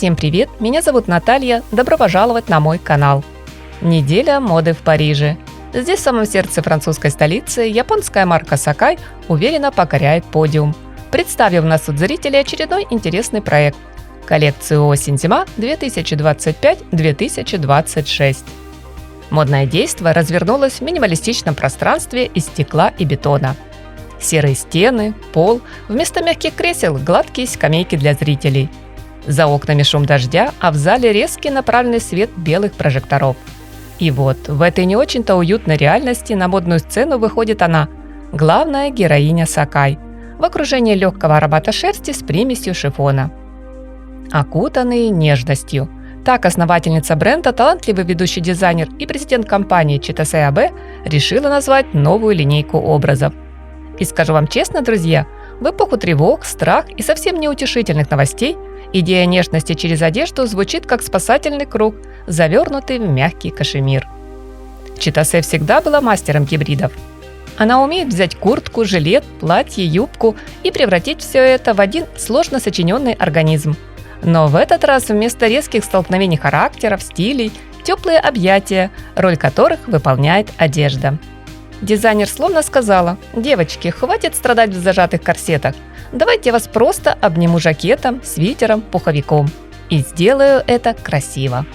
Всем привет, меня зовут Наталья, добро пожаловать на мой канал. Неделя моды в Париже. Здесь, в самом сердце французской столицы, японская марка Sacai уверенно покоряет подиум, представив на суд зрителей очередной интересный проект – коллекцию осень-зима 2025-2026. Модное действо развернулось в минималистичном пространстве из стекла и бетона. Серые стены, пол, вместо мягких кресел – гладкие скамейки для зрителей. За окнами шум дождя, а в зале резкий направленный свет белых прожекторов. И вот, в этой не очень-то уютной реальности на модную сцену выходит она, главная героиня Sacai, в окружении легкого аромата шерсти с примесью шифона. Окутанные нежностью. Так основательница бренда, талантливый ведущий дизайнер и президент компании Chitaset AB решила назвать новую линейку образов. И скажу вам честно, друзья, в эпоху тревог, страх и совсем неутешительных новостей идея нежности через одежду звучит как спасательный круг, завернутый в мягкий кашемир. Chitaset всегда была мастером гибридов. Она умеет взять куртку, жилет, платье, юбку и превратить все это в один сложно сочиненный организм. Но в этот раз вместо резких столкновений характеров, стилей, теплые объятия, роль которых выполняет одежда. Дизайнер словно сказала: «Девочки, хватит страдать в зажатых корсетах. Давайте я вас просто обниму жакетом, свитером, пуховиком. И сделаю это красиво».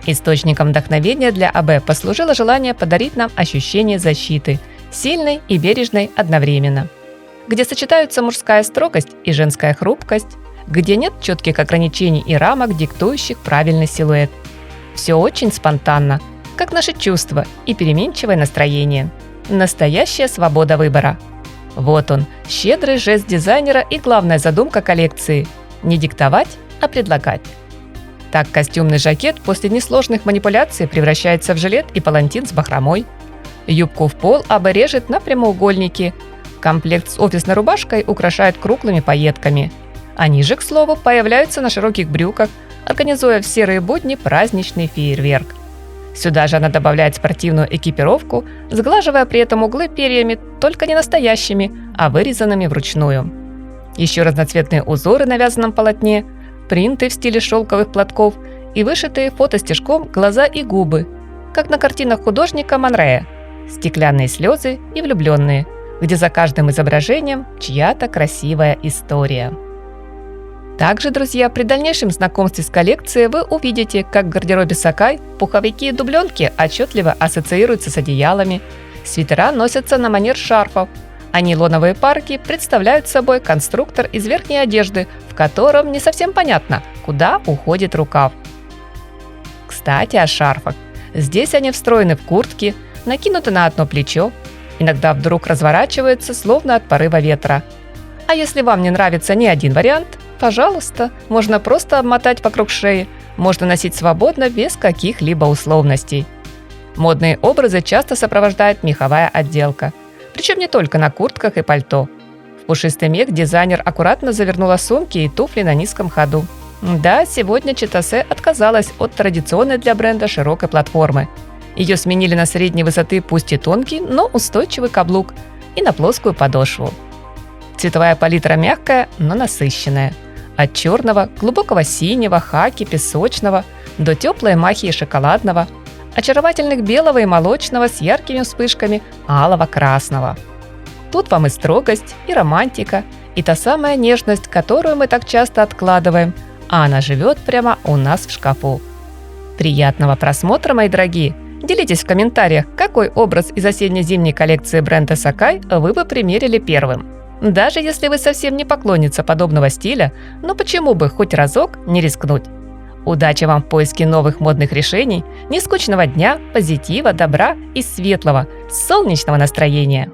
Источником вдохновения для АБ послужило желание подарить нам ощущение защиты, сильной и бережной одновременно, где сочетаются мужская строгость и женская хрупкость, где нет четких ограничений и рамок, диктующих правильный силуэт. Все очень спонтанно, как наши чувства и переменчивое настроение. Настоящая свобода выбора. Вот он, щедрый жест дизайнера и главная задумка коллекции – не диктовать, а предлагать. Так костюмный жакет после несложных манипуляций превращается в жилет и палантин с бахромой. Юбку в пол АБ режет на прямоугольники. Комплект с офисной рубашкой украшает круглыми пайетками. Они же, к слову, появляются на широких брюках, организуя в серые будни праздничный фейерверк. Сюда же она добавляет спортивную экипировку, сглаживая при этом углы перьями, только не настоящими, а вырезанными вручную. Еще разноцветные узоры на вязаном полотне, принты в стиле шелковых платков и вышитые фотостежком глаза и губы, как на картинах художника Монрея, стеклянные слезы и влюбленные, где за каждым изображением чья-то красивая история. Также, друзья, при дальнейшем знакомстве с коллекцией вы увидите, как в гардеробе Sacai пуховики и дубленки отчетливо ассоциируются с одеялами, свитера носятся на манер шарфов, а нейлоновые парки представляют собой конструктор из верхней одежды, в котором не совсем понятно, куда уходит рукав. Кстати, о шарфах. Здесь они встроены в куртки, накинуты на одно плечо, иногда вдруг разворачиваются, словно от порыва ветра. А если вам не нравится ни один вариант, пожалуйста, можно просто обмотать вокруг шеи, можно носить свободно, без каких-либо условностей. Модные образы часто сопровождает меховая отделка, причем не только на куртках и пальто. В пушистый мех дизайнер аккуратно завернула сумки и туфли на низком ходу. Да, сегодня Chitaset отказалась от традиционной для бренда широкой платформы. Ее сменили на средней высоты, пусть и тонкий, но устойчивый каблук и на плоскую подошву. Цветовая палитра мягкая, но насыщенная. От черного, глубокого синего, хаки, песочного до теплой махии шоколадного, очаровательных белого и молочного с яркими вспышками алого красного. Тут вам и строгость, и романтика, и та самая нежность, которую мы так часто откладываем, а она живет прямо у нас в шкафу. Приятного просмотра, мои дорогие! Делитесь в комментариях, какой образ из осенне-зимней коллекции бренда Sacai вы бы примерили первым. Даже если вы совсем не поклонница подобного стиля, но почему бы хоть разок не рискнуть? Удачи вам в поиске новых модных решений, нескучного дня, позитива, добра и светлого, солнечного настроения!